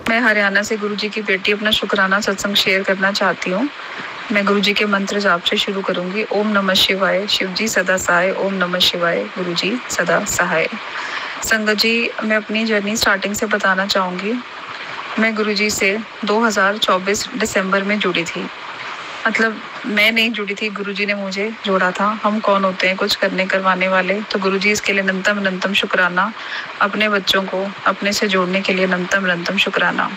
मैं हरियाणा से गुरुजी की बेटी अपना शुक्राना सत्संग शेयर करना चाहती हूँ। मैं गुरुजी के मंत्र जाप से शुरू करूंगी। ओम नमः शिवाय, शिव जी सदा सहाय। ओम नमः शिवाय, गुरुजी सदा सहाय। संगत जी, मैं अपनी जर्नी स्टार्टिंग से बताना चाहूँगी। मैं गुरुजी से 2024 दिसंबर में जुड़ी थी। मतलब मैं नहीं जुड़ी थी, गुरुजी ने मुझे जोड़ा था। हम कौन होते हैं कुछ करने करवाने वाले, तो गुरुजी इसके लिए नंतम नंतम शुक्राना। अपने बच्चों को अपने से जोड़ने के लिए नंतम नंतम शुक्राना।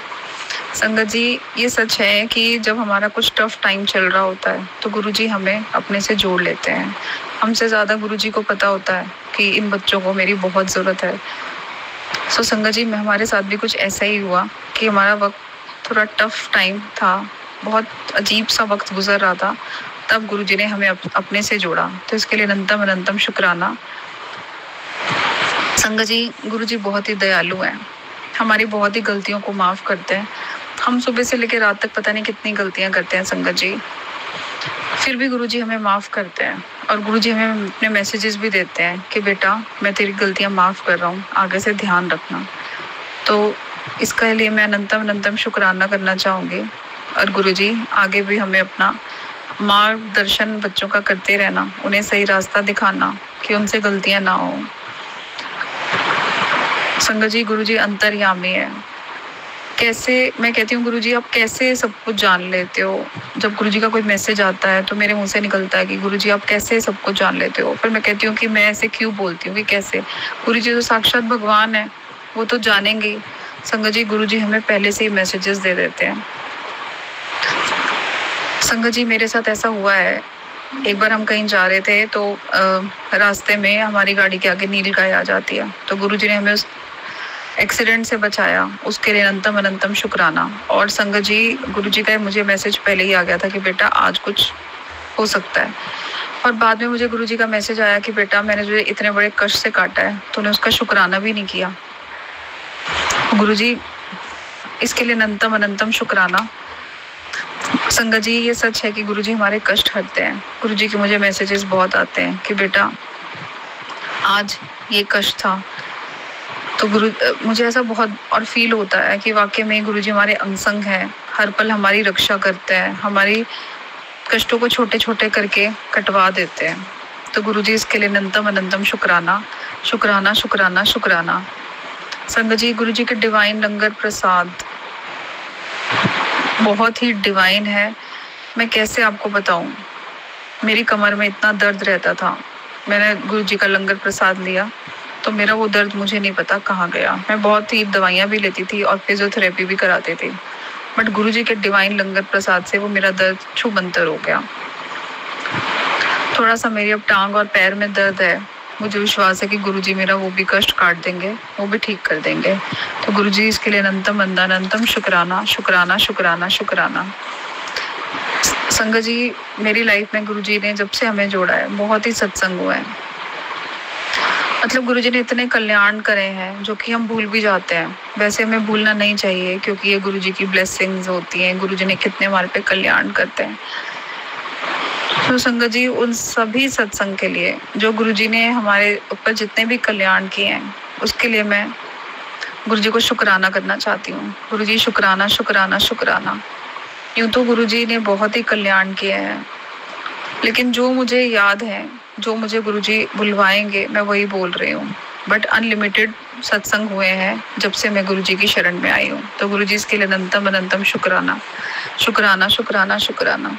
संगत जी, ये सच है कि जब हमारा कुछ टफ टाइम चल रहा होता है तो गुरुजी हमें अपने से जोड़ लेते हैं। हमसे ज़्यादा गुरुजी को पता होता है कि इन बच्चों को मेरी बहुत ज़रूरत है। सो संगत जी, हमारे साथ भी कुछ ऐसा ही हुआ कि हमारा वक्त थोड़ा टफ टाइम था, बहुत अजीब सा वक्त गुजर रहा था। तब गुरुजी ने हमें अपने से जोड़ा, तो इसके लिए अनंतम अनंतम शुक्राना। संगत जी, गुरुजी बहुत ही दयालु हैं, हमारी बहुत ही गलतियों को माफ़ करते हैं। हम सुबह से लेकर रात तक पता नहीं कितनी गलतियां करते हैं संगत जी, फिर भी गुरुजी हमें माफ़ करते हैं। और गुरुजी हमें अपने मैसेजेस भी देते हैं कि बेटा, मैं तेरी गलतियां माफ़ कर रहा हूँ, आगे से ध्यान रखना। तो इसके लिए मैं अनंतम अनंतम शुक्राना करना चाहूँगी। और गुरुजी आगे भी हमें अपना मार्गदर्शन बच्चों का करते रहना, उन्हें सही रास्ता दिखाना कि उनसे गलतियां ना हो। संगत जी, गुरुजी अंतर्यामी है। कैसे, मैं कहती हूँ गुरुजी आप कैसे सब कुछ जान लेते हो। जब गुरुजी का कोई मैसेज आता है तो मेरे मुंह से निकलता है कि गुरुजी आप कैसे सब कुछ जान लेते हो। फिर मैं कहती हूँ कि मैं ऐसे क्यों बोलती हूँ कि कैसे, गुरुजी तो साक्षात भगवान है, वो तो जानेंगे। संगत जी, गुरुजी हमें पहले से ही मैसेजेस दे देते हैं। संगत जी, मेरे साथ ऐसा हुआ है, एक बार हम कहीं जा रहे थे तो रास्ते में हमारी गाड़ी के आगे नील गाय आ जाती है, तो गुरुजी ने हमें उस एक्सीडेंट से बचाया, उसके लिए अनंतम अनंतम शुक्राना। और संगत जी, गुरुजी का मुझे मैसेज पहले ही आ गया था कि बेटा आज कुछ हो सकता है। और बाद में मुझे गुरुजी का मैसेज आया कि बेटा, मैंने तुझे इतने बड़े कष्ट से काटा है, तूने उसका शुक्राना भी नहीं किया। गुरुजी, इसके लिए अनंतम अनंतम शुक्राना। संगत जी, ये सच है कि गुरुजी हमारे कष्ट हरते हैं। गुरुजी के मुझे मैसेजेस बहुत आते हैं कि बेटा आज ये कष्ट था, तो मुझे ऐसा बहुत और फील होता है कि वाकई में गुरुजी हमारे अंग संग हैं, हर पल हमारी रक्षा करते हैं, हमारी कष्टों को छोटे छोटे करके कटवा देते हैं। तो गुरुजी इसके लिए अनंतम अनंतम शुक्राना शुक्राना शुक्राना शुक्राना। संगत जी, गुरुजी के डिवाइन लंगर प्रसाद बहुत ही डिवाइन है। मैं कैसे आपको बताऊं, मेरी कमर में इतना दर्द रहता था, मैंने गुरुजी का लंगर प्रसाद लिया तो मेरा वो दर्द मुझे नहीं पता कहाँ गया। मैं बहुत ही दवाइयाँ भी लेती थी और फिजियोथेरेपी भी कराती थी, बट गुरुजी के डिवाइन लंगर प्रसाद से वो मेरा दर्द छूमंतर हो गया। थोड़ा सा मेरी अब टांग और पैर में दर्द है, मुझे विश्वास है कि गुरुजी मेरा वो भी कष्ट काट देंगे, वो भी ठीक कर देंगे। तो गुरुजी इसके लिए अनंतम अनंतम शुक्राना शुक्राना शुक्राना शुक्राना। संगत जी, मेरी लाइफ में गुरुजी ने जब से हमें जोड़ा है बहुत ही सत्संग हुआ है। मतलब गुरुजी ने इतने कल्याण करे हैं जो कि हम भूल भी जाते हैं। वैसे हमें भूलना नहीं चाहिए क्योंकि ये गुरुजी की ब्लेसिंग्स होती हैं। गुरुजी ने कितने हमारे पे कल्याण करते हैं। तो संगत जी, उन सभी सत्संग के लिए जो गुरुजी ने हमारे ऊपर जितने भी कल्याण किए हैं, उसके लिए मैं गुरुजी को शुक्राना करना चाहती हूँ। गुरुजी शुक्राना शुक्राना शुक्राना। यूँ तो गुरुजी ने बहुत ही कल्याण किए हैं, लेकिन जो मुझे याद है, जो मुझे गुरुजी बुलवाएंगे, मैं वही बोल रही हूँ। बट अनलिमिटेड सत्संग हुए हैं जब से मैं गुरुजी की शरण में आई हूँ। तो गुरुजी इसके लिए अनंतम अनंतम शुक्राना शुक्राना शुक्राना शुक्राना।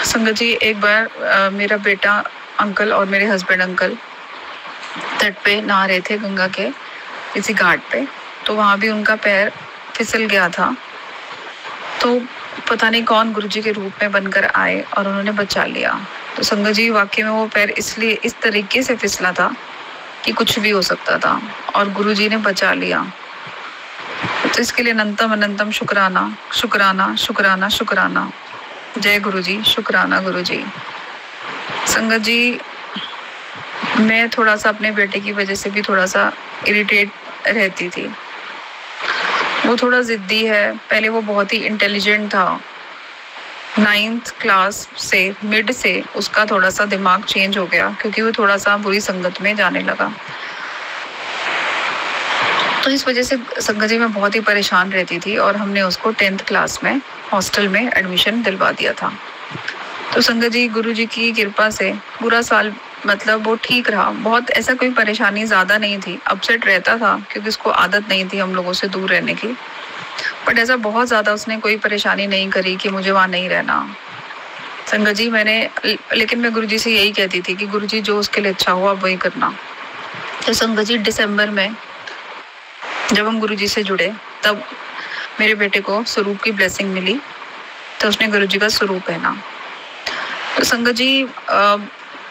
संगत जी, एक बार मेरा बेटा अंकल और मेरे हस्बैंड अंकल तट पे नहा रहे थे गंगा के किसी घाट पे, तो वहाँ भी उनका पैर फिसल गया था। तो पता नहीं कौन गुरुजी के रूप में बनकर आए और उन्होंने बचा लिया। तो संगत जी, वाकई में वो पैर इसलिए इस तरीके से फिसला था कि कुछ भी हो सकता था, और गुरुजी ने बचा लिया। तो इसके लिए अनंतम अनंतम शुक्राना शुक्राना शुक्राना शुक्राना। जय गुरुजी, शुक्राना गुरुजी। संगत जी, मैं थोड़ा सा अपने बेटे की वजह से भी थोड़ा सा इरिटेट रहती थी। वो थोड़ा जिद्दी है। पहले वो बहुत ही इंटेलिजेंट था, 9th क्लास से मिड से उसका थोड़ा सा दिमाग चेंज हो गया क्योंकि वो थोड़ा सा बुरी संगत में जाने लगा। तो इस वजह से संगत जी मैं बहुत ही परेशान रहती थी और हमने उसको 10th क्लास में हॉस्टल में एडमिशन दिलवा दिया था। तो संगत जी गुरु जी की कृपा से पूरा साल मतलब वो ठीक रहा, बहुत ऐसा कोई परेशानी ज़्यादा नहीं थी। अपसेट रहता था क्योंकि उसको आदत नहीं थी हम लोगों से दूर रहने की, बट ऐसा बहुत ज़्यादा उसने कोई परेशानी नहीं करी कि मुझे वहाँ नहीं रहना। संगत जी लेकिन मैं गुरु जी से यही कहती थी कि गुरु जी जो उसके लिए अच्छा हुआ वही करना। तो संगत जी दिसंबर में जब हम गुरु जी से जुड़े तब मेरे बेटे को स्वरूप की ब्लेसिंग मिली, तो उसने गुरु जी का स्वरूप पहना। तो संगत जी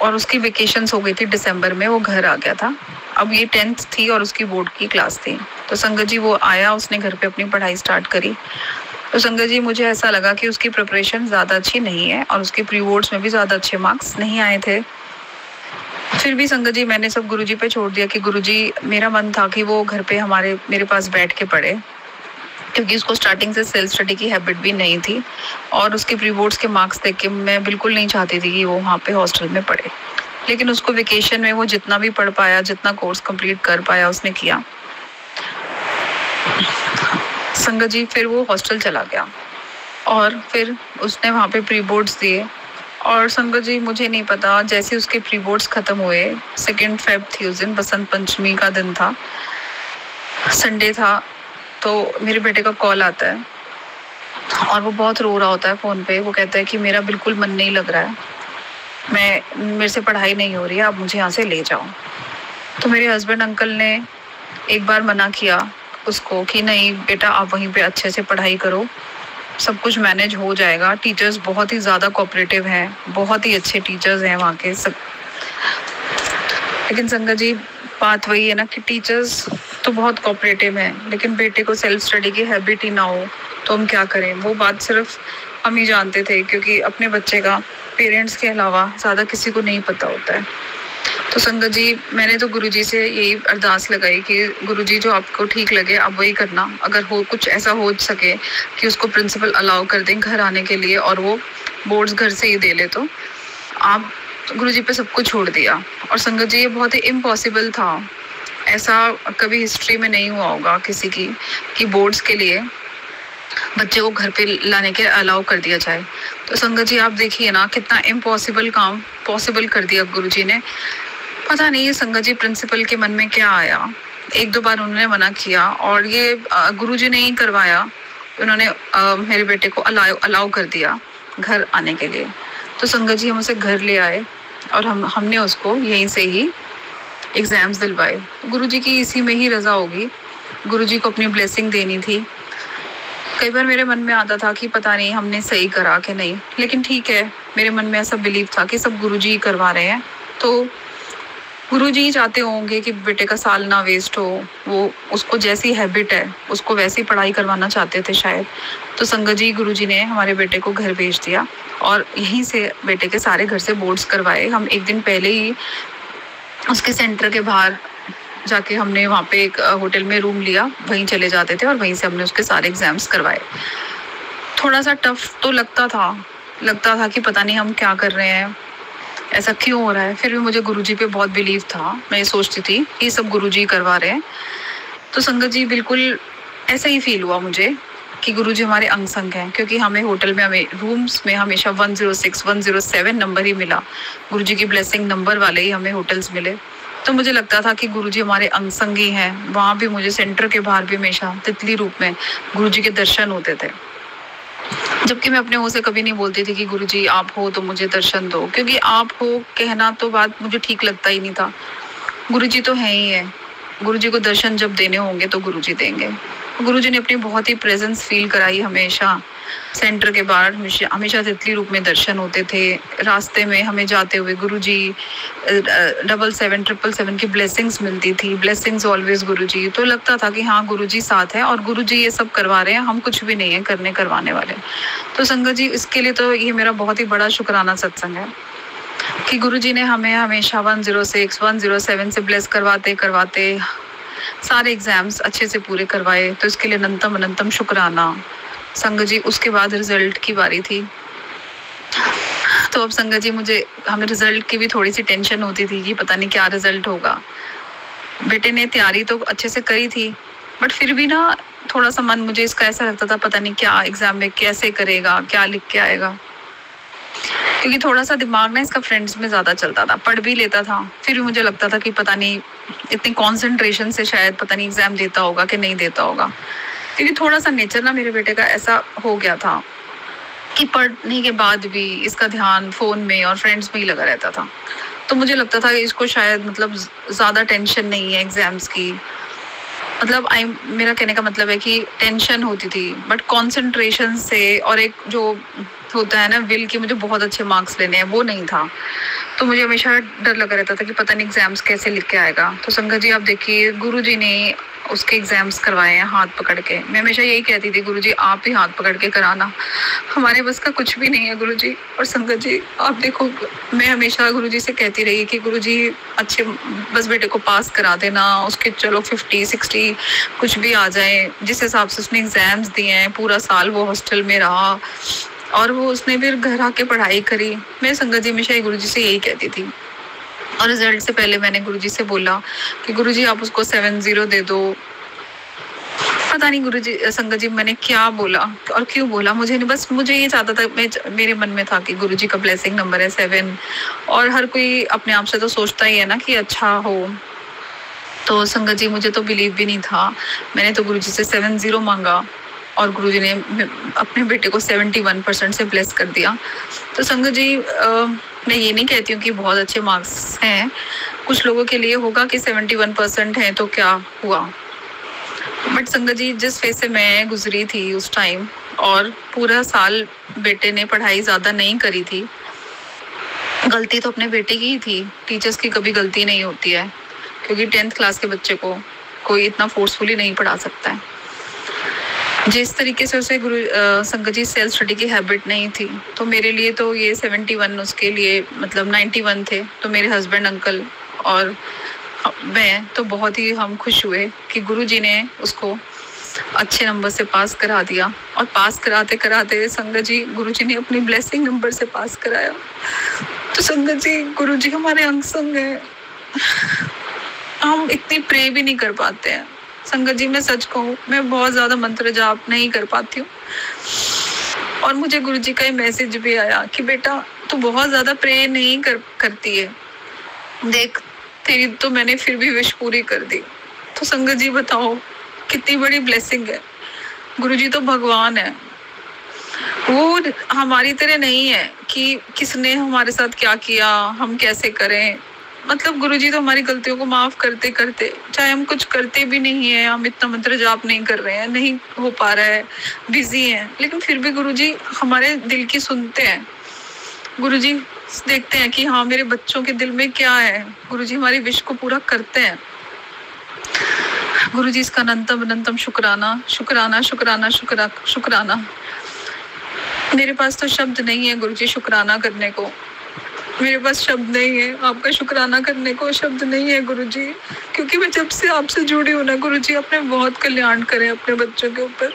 और उसकी वेकेशंस हो गई थी दिसंबर में, वो घर आ गया था। अब ये 10th थी और उसकी बोर्ड की क्लास थी। तो संगत जी वो आया, उसने घर पे अपनी पढ़ाई स्टार्ट करी। तो संगत जी मुझे ऐसा लगा कि उसकी प्रिपरेशन ज़्यादा अच्छी नहीं है और उसके प्री बोर्ड्स में भी ज़्यादा अच्छे मार्क्स नहीं आए थे। फिर भी संगत जी मैंने सब गुरुजी पे छोड़ दिया कि गुरुजी, मेरा मन था कि वो घर पे मेरे पास बैठ के पढ़े, क्योंकि उसको स्टार्टिंग से सेल्फ स्टडी की हैबिट भी नहीं थी और उसके प्री बोर्ड्स के मार्क्स देख के मैं बिल्कुल नहीं चाहती थी कि वो वहाँ पे हॉस्टल में पढ़े। लेकिन उसको वेकेशन में वो जितना भी पढ़ पाया, जितना कोर्स कंप्लीट कर पाया उसने किया। संगत जी फिर वो हॉस्टल चला गया और फिर उसने वहाँ पे प्री बोर्ड्स दिए। और संगत जी मुझे नहीं पता, जैसे उसके प्री बोर्ड्स खत्म हुए, 2 फेब थी उस दिन, बसंत पंचमी का दिन था, संडे था। तो मेरे बेटे का कॉल आता है और वो बहुत रो रहा होता है फ़ोन पे। वो कहता है कि मेरा बिल्कुल मन नहीं लग रहा है, मेरे से पढ़ाई नहीं हो रही है, आप मुझे यहाँ से ले जाओ। तो मेरे हस्बैंड अंकल ने एक बार मना किया उसको कि नहीं बेटा, आप वहीं पे अच्छे से पढ़ाई करो, सब कुछ मैनेज हो जाएगा। टीचर्स बहुत ही ज़्यादा कोऑपरेटिव हैं, बहुत ही अच्छे टीचर्स हैं वहाँ के सब। लेकिन संगत जी बात वही है ना कि टीचर्स तो बहुत कोऑपरेटिव हैं, लेकिन बेटे को सेल्फ स्टडी की हैबिट ही ना हो तो हम क्या करें। वो बात सिर्फ हम ही जानते थे, क्योंकि अपने बच्चे का पेरेंट्स के अलावा ज़्यादा किसी को नहीं पता होता है। तो संगत जी मैंने तो गुरुजी से यही अरदास लगाई कि गुरुजी जो आपको ठीक लगे आप वही करना। अगर कुछ ऐसा हो सके कि उसको प्रिंसिपल अलाउ कर दें घर आने के लिए और वो बोर्ड्स घर से ही दे ले, तो आप गुरुजी पे सब कुछ छोड़ दिया। और संगत जी ये बहुत ही इम्पॉसिबल था, ऐसा कभी हिस्ट्री में नहीं हुआ होगा किसी की कि बोर्ड्स के लिए बच्चे को घर पे लाने के अलाउ कर दिया जाए। तो संगत जी आप देखिए ना, कितना इम्पॉसिबल काम पॉसिबल कर दिया गुरुजी ने। पता नहीं संगत जी प्रिंसिपल के मन में क्या आया, 1-2 बार उन्होंने मना किया और ये गुरुजी ने ही करवाया। उन्होंने मेरे बेटे को अलाउ कर दिया घर आने के लिए। तो संगत जी हम उसे घर ले आए और हमने उसको यहीं से ही एग्ज़ाम्स दिलवाए। गुरुजी की इसी में ही रज़ा होगी, गुरुजी को अपनी ब्लेसिंग देनी थी। कई बार मेरे मन में आता था कि पता नहीं हमने सही करा कि नहीं, लेकिन ठीक है, मेरे मन में ऐसा बिलीव था कि सब गुरुजी ही करवा रहे हैं, तो गुरुजी ही चाहते होंगे कि बेटे का साल ना वेस्ट हो। वो उसको जैसी हैबिट है उसको वैसी पढ़ाई करवाना चाहते थे शायद। तो संगत जी गुरुजी ने हमारे बेटे को घर भेज दिया और यहीं से बेटे के सारे घर से बोर्ड्स करवाए। हम एक दिन पहले ही उसके सेंटर के बाहर जाके हमने वहाँ पे एक होटल में रूम लिया, वहीं चले जाते थे और वहीं से हमने उसके सारे एग्ज़ाम्स करवाए। थोड़ा सा टफ तो लगता था कि पता नहीं हम क्या कर रहे हैं, ऐसा क्यों हो रहा है। फिर भी मुझे गुरुजी पे बहुत बिलीव था, मैं ये सोचती थी कि सब गुरुजी करवा रहे हैं। तो संगत जी बिल्कुल ऐसा ही फील हुआ मुझे कि गुरुजी हमारे अंग संग हैं, क्योंकि हमें होटल में हमें रूम्स में हमेशा 106 107 नंबर ही मिला। गुरुजी की ब्लेसिंग नंबर वाले ही हमें होटल्स मिले। तो मुझे लगता था कि गुरुजी हमारे अंग संग ही हैं। वहाँ भी मुझे सेंटर के बाहर भी हमेशा तितली रूप में गुरुजी के दर्शन होते थे, जबकि मैं अपने मुँह से कभी नहीं बोलती थी कि गुरुजी आप हो तो मुझे दर्शन दो, क्योंकि आप हो कहना तो बात मुझे ठीक लगता ही नहीं था। गुरुजी तो है ही है, गुरुजी को दर्शन जब देने होंगे तो गुरुजी देंगे। गुरुजी ने अपनी बहुत ही प्रेजेंस फील कराई हमेशा। सेंटर के बाहर हमेशा तितली रूप में दर्शन होते थे। रास्ते में हमें जाते हुए गुरुजी 77 777 की ब्लेसिंग्स मिलती थी, ब्लेसिंग्स ऑलवेज गुरुजी। तो लगता था कि हाँ गुरुजी साथ है और गुरुजी ये सब करवा रहे हैं, हम कुछ भी नहीं है करवाने वाले। तो संगत जी इसके लिए तो ये मेरा बहुत ही बड़ा शुक्राना सत्संग है कि गुरुजी ने हमें हमेशा 106 107 से ब्लेस करवाते सारे एग्जाम्स अच्छे से पूरे करवाए। तो इसके लिए अनंतम शुक्राना संगत जी। उसके बाद रिजल्ट की बारी थी, तो अब संगत जी हमें रिजल्ट की भी थोड़ी सी टेंशन होती थी कि पता नहीं क्या रिजल्ट होगा। बेटे ने तैयारी तो अच्छे से करी थी, बट फिर भी ना थोड़ा सा मन मुझे इसका ऐसा लगता था, पता नहीं क्या एग्जाम में कैसे करेगा, क्या लिख के आएगा, क्योंकि थोड़ा सा दिमाग ना इसका फ्रेंड्स में ज्यादा चलता था। पढ़ भी लेता था, फिर भी मुझे लगता था कि पता नहीं इतनी कंसंट्रेशन से शायद पता नहीं एग्जाम देता होगा कि नहीं देता होगा, क्योंकि थोड़ा सा नेचर ना मेरे बेटे का ऐसा हो गया था कि पढ़ने के बाद भी इसका ध्यान फोन में और फ्रेंड्स में ही लगा रहता था। तो मुझे लगता था कि इसको शायद मतलब ज्यादा टेंशन नहीं है एग्जाम्स की, मतलब मेरा कहने का मतलब है कि टेंशन होती थी बट कंसंट्रेशन से और एक जो होता है ना विल की मुझे बहुत अच्छे मार्क्स लेने हैं, वो नहीं था। तो मुझे हमेशा डर लगा रहता था कि पता नहीं एग्जाम्स कैसे लिख के आएगा। तो संगत जी आप देखिए, गुरुजी ने उसके एग्जाम्स करवाए हैं हाथ पकड़ के। मैं हमेशा यही कहती थी, गुरुजी आप ही हाथ पकड़ के कराना, हमारे बस का कुछ भी नहीं है गुरुजी। और संगत जी आप देखो, मैं हमेशा गुरुजी से कहती रही कि गुरुजी अच्छे बस बेटे को पास करा देना, उसके चलो 50-60 कुछ भी आ जाए। जिस हिसाब से उसने एग्जाम्स दिए हैं, पूरा साल वो हॉस्टल में रहा और वो उसने फिर घर आके पढ़ाई करी। मैं संगत जी हमेशा गुरुजी से यही कहती थी। और रिजल्ट से पहले मैंने गुरुजी से बोला कि गुरुजी आप उसको 7-0 दे दो। पता नहीं गुरुजी संगत जी मैंने क्या बोला और क्यों बोला, मुझे नहीं, बस मुझे ये चाहता था, मेरे मन में था कि गुरुजी का ब्लेसिंग नंबर है 7। और हर कोई अपने आप से तो सोचता ही है ना कि अच्छा हो। तो संगत जी मुझे तो बिलीव भी नहीं था, मैंने तो गुरुजी से 7-0 मांगा और गुरुजी ने अपने बेटे को 71% से ब्लेस कर दिया। तो संगत जी मैं ये नहीं कहती हूँ कि बहुत अच्छे मार्क्स हैं, कुछ लोगों के लिए होगा कि 71% है तो क्या हुआ, बट संगत जी जिस फेज से मैं गुजरी थी उस टाइम, और पूरा साल बेटे ने पढ़ाई ज्यादा नहीं करी थी। गलती तो अपने बेटे की ही थी, टीचर्स की कभी गलती नहीं होती है, क्योंकि 10th क्लास के बच्चे को कोई इतना फोर्सफुली नहीं पढ़ा सकता है। जिस तरीके से उसे संगत जी सेल्फ स्टडी की हैबिट नहीं थी, तो मेरे लिए तो ये 71 उसके लिए मतलब 91 थे। तो मेरे हस्बैंड अंकल और मैं तो बहुत ही हम खुश हुए कि गुरुजी ने उसको अच्छे नंबर से पास करा दिया। और पास कराते कराते संगत जी गुरुजी ने अपनी ब्लेसिंग नंबर से पास कराया। तो संगत जी गुरुजी हमारे अंग संग है, हम इतनी प्रे भी नहीं कर पाते हैं। संगत जी मैं सच कहूँ, मैं बहुत ज्यादा मंत्र जाप नहीं कर पाती हूँ। और मुझे गुरुजी का ही मैसेज भी आया कि बेटा तू बहुत ज्यादा प्रे नहीं करती है, देख तेरी तो मैंने फिर भी विश पूरी कर दी। तो संगत जी बताओ कितनी बड़ी ब्लेसिंग है। गुरुजी तो भगवान है, वो हमारी तरह नहीं है कि किसने हमारे साथ क्या किया, हम कैसे करें। मतलब गुरुजी तो हमारी गलतियों को माफ करते करते, चाहे हम कुछ करते भी नहीं है, हम इतना मंत्र जाप नहीं कर रहे हैं, नहीं हो पा रहा है, बिजी हैं, लेकिन फिर भी गुरुजी हमारे दिल की सुनते हैं। गुरुजी देखते हैं कि हाँ मेरे बच्चों के दिल में क्या है, गुरुजी हमारी विश को पूरा करते हैं। गुरुजी इसका अनंतम अनंतम शुक्राना शुक्राना शुक्राना शुक्राना। मेरे पास तो शब्द नहीं है गुरुजी शुक्राना करने को, मेरे पास शब्द नहीं है आपका शुक्राना करने को, शब्द नहीं है गुरुजी, क्योंकि मैं जब से आपसे जुड़ी हूँ ना गुरुजी, अपने बहुत कल्याण करें अपने बच्चों के ऊपर।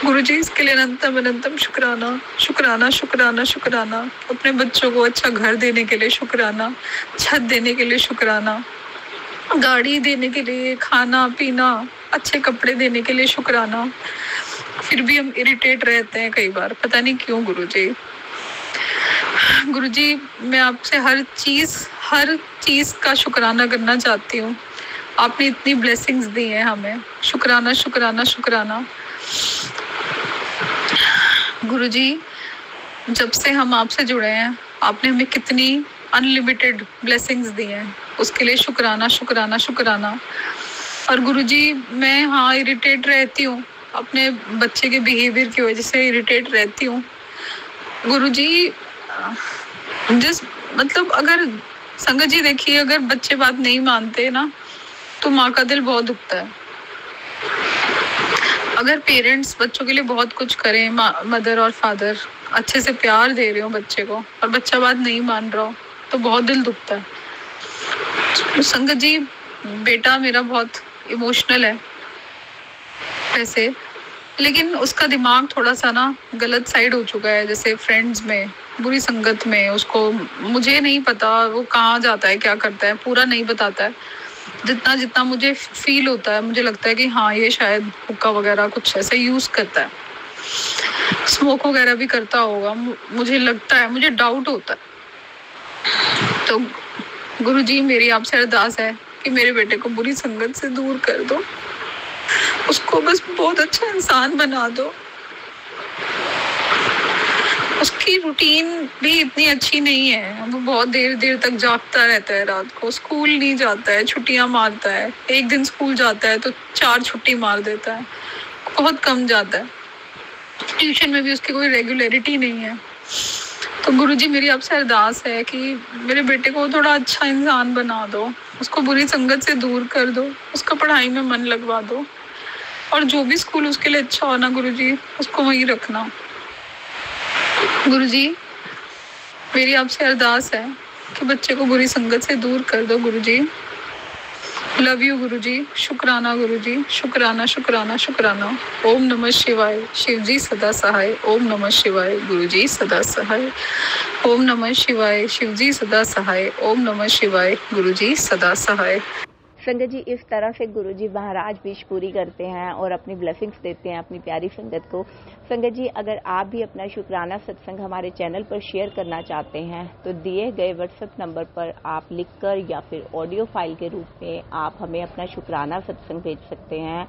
गुरुजी इसके लिए अनंतम अनंतम शुक्राना शुक्राना शुक्राना शुक्राना। अपने बच्चों को अच्छा घर देने के लिए शुक्राना, छत देने के लिए शुक्राना, गाड़ी देने के लिए, खाना पीना, अच्छे कपड़े देने के लिए शुक्राना। फिर भी हम इरिटेट रहते हैं कई बार, पता नहीं क्यों गुरुजी। गुरुजी मैं आपसे हर चीज का शुक्राना करना चाहती हूँ, आपने इतनी ब्लेसिंग्स दी हैं हमें, शुक्राना शुक्राना शुक्राना। गुरुजी जब से हम आपसे जुड़े हैं, आपने हमें कितनी अनलिमिटेड ब्लेसिंग्स दी हैं, उसके लिए शुक्राना शुक्राना शुक्राना। और गुरुजी मैं हाँ इरिटेट रहती हूँ, अपने बच्चे के बिहेवियर की वजह से इरिटेट रहती हूँ गुरुजी। जिस मतलब अगर संगत जी देखिए, अगर बच्चे बात नहीं मानते ना तो माँ का दिल बहुत दुखता है। अगर पेरेंट्स बच्चों के लिए बहुत कुछ करें, मदर और फादर अच्छे से प्यार दे रहे हो बच्चे को, और बच्चा बात नहीं मान रहा हो, तो बहुत दिल दुखता है। तो संगत जी बेटा मेरा बहुत इमोशनल है वैसे, लेकिन उसका दिमाग थोड़ा सा ना गलत साइड हो चुका है, जैसे फ्रेंड्स में, बुरी संगत में उसको, मुझे नहीं पता वो कहाँ जाता है क्या करता है, पूरा नहीं बताता है। जितना जितना मुझे फील होता है, मुझे लगता है कि हाँ ये शायद हुक्का वगैरह कुछ ऐसा यूज करता है, स्मोक वगैरह भी करता होगा, मुझे लगता है, मुझे डाउट होता है। तो गुरुजी मेरी आपसे अरदास है कि मेरे बेटे को बुरी संगत से दूर कर दो, उसको बस बहुत अच्छा इंसान बना दो। उसकी रूटीन भी इतनी अच्छी नहीं है, वो बहुत देर देर तक जागता रहता है, रात को स्कूल नहीं जाता है, छुट्टियां मारता है, एक दिन स्कूल जाता है तो 4 छुट्टी मार देता है, बहुत कम जाता है। ट्यूशन में भी उसकी कोई रेगुलरिटी नहीं है। तो गुरुजी मेरी आपसे अरदास है कि मेरे बेटे को थोड़ा अच्छा इंसान बना दो, उसको बुरी संगत से दूर कर दो, उसका पढ़ाई में मन लगवा दो, और जो भी स्कूल उसके लिए अच्छा हो ना गुरुजी, उसको वहीं रखना। गुरुजी मेरी आपसे अरदास है कि बच्चे को बुरी संगत से दूर कर दो गुरुजी। लव यू गुरुजी। शुक्राना गुरुजी, शुक्राना शुक्राना शुक्राना। ओम नमः शिवाय। शिव जी सदा सहाय। ओम नमः शिवाय। गुरुजी सदा सहाय। ओम नमः शिवाय। शिव जी सदा सहाय। ओम नमः शिवाय। गुरुजी सदा सहाय। संगत जी, इस तरह से गुरुजी महाराज विश पूरी करते हैं और अपनी ब्लेसिंग्स देते हैं अपनी प्यारी संगत को। संगत जी, अगर आप भी अपना शुक्राना सत्संग हमारे चैनल पर शेयर करना चाहते हैं तो दिए गए व्हाट्सएप नंबर पर आप लिखकर या फिर ऑडियो फाइल के रूप में आप हमें अपना शुक्राना सत्संग भेज सकते हैं।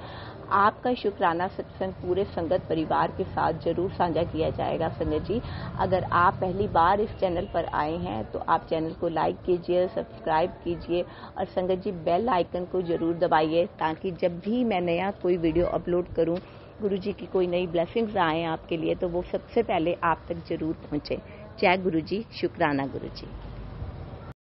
आपका शुक्राना सत्संग पूरे संगत परिवार के साथ जरूर साझा किया जाएगा। संगत जी, अगर आप पहली बार इस चैनल पर आए हैं तो आप चैनल को लाइक कीजिए, सब्सक्राइब कीजिए और संगत जी बेल आइकन को जरूर दबाइए ताकि जब भी मैं नया कोई वीडियो अपलोड करूं, गुरुजी की कोई नई ब्लेसिंग्स आए आपके लिए तो वो सबसे पहले आप तक जरूर पहुंचे। जय गुरुजी। शुक्राना गुरुजी।